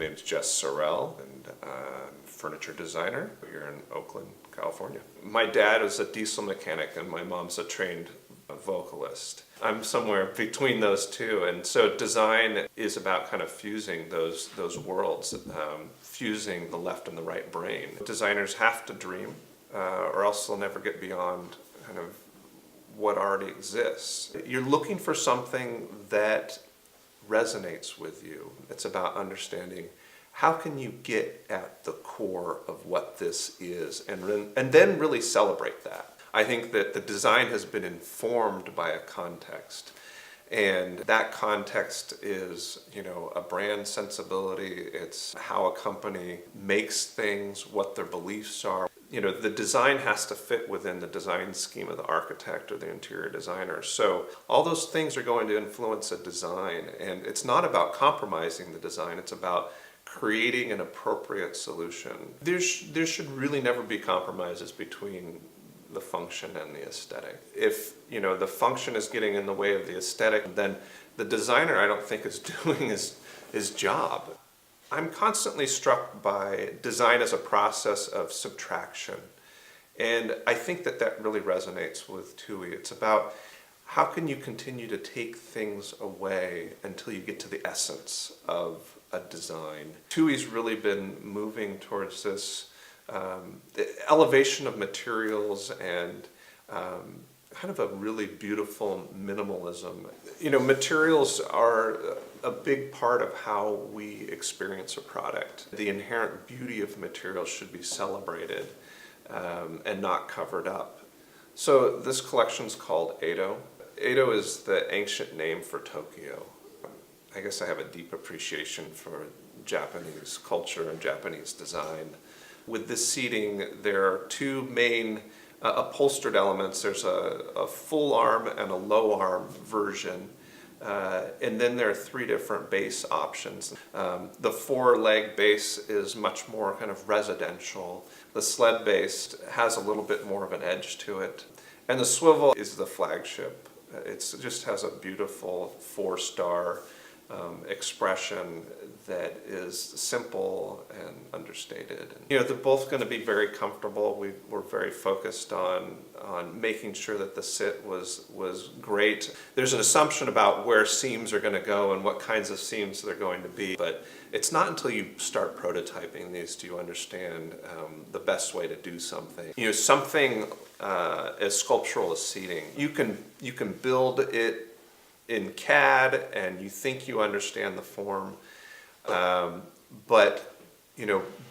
name's Jess Sorel, and I'm a furniture designer here in Oakland, California. My dad is a diesel mechanic and my mom's a trained vocalist. I'm somewhere between those two, and so design is about kind of fusing those worlds, fusing the left and the right brain. Designers have to dream, or else they'll never get beyond kind of what already exists. You're looking for something that resonates with you. It's about understanding how can you get at the core of what this is, and then really celebrate that. I think that the design has been informed by a context, and that context is, a brand sensibility. It's how a company makes things, what their beliefs are. The design has to fit within the design scheme of the architect or the interior designer. So all those things are going to influence a design, and it's not about compromising the design, it's about creating an appropriate solution. There should really never be compromises between the function and the aesthetic. If the function is getting in the way of the aesthetic, then the designer, I don't think, is doing his job. I'm constantly struck by design as a process of subtraction, and I think that really resonates with Tuohy. It's about how can you continue to take things away until you get to the essence of a design. Tuohy's really been moving towards this elevation of materials and kind of a really beautiful minimalism. Materials are a big part of how we experience a product. The inherent beauty of materials should be celebrated and not covered up. So this collection's called Edo. Edo is the ancient name for Tokyo. I guess I have a deep appreciation for Japanese culture and Japanese design. With this seating, there are two main upholstered elements. There's a full arm and a low arm version, and then there are three different base options. The 4-leg base is much more kind of residential. The sled base has a little bit more of an edge to it, and the swivel is the flagship. It just has a beautiful 4-star expression that is simple and understated. They're both going to be very comfortable. We're very focused on making sure that the sit was great. There's an assumption about where seams are going to go and what kinds of seams they're going to be, but it's not until you start prototyping these do you understand the best way to do something. Something as sculptural as seating. You can build it in CAD and you think you understand the form, but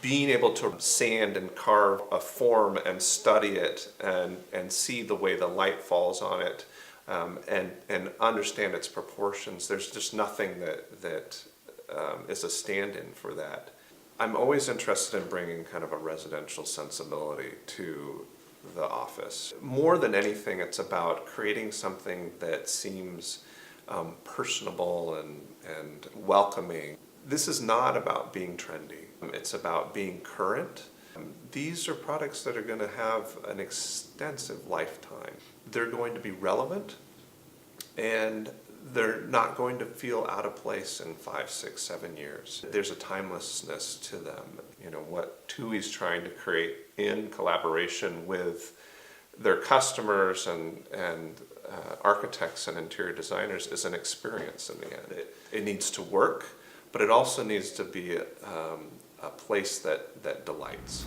being able to sand and carve a form and study it and see the way the light falls on it, and understand its proportions, there's just nothing that is a stand-in for that. I'm always interested in bringing kind of a residential sensibility to the office. More than anything, it's about creating something that seems personable and welcoming. This is not about being trendy. It's about being current. These are products that are going to have an extensive lifetime. They're going to be relevant, and they're not going to feel out of place in 5, 6, 7 years. There's a timelessness to them. What Tuohy's trying to create in collaboration with their customers and architects and interior designers is an experience in the end. It needs to work, but it also needs to be a place that delights.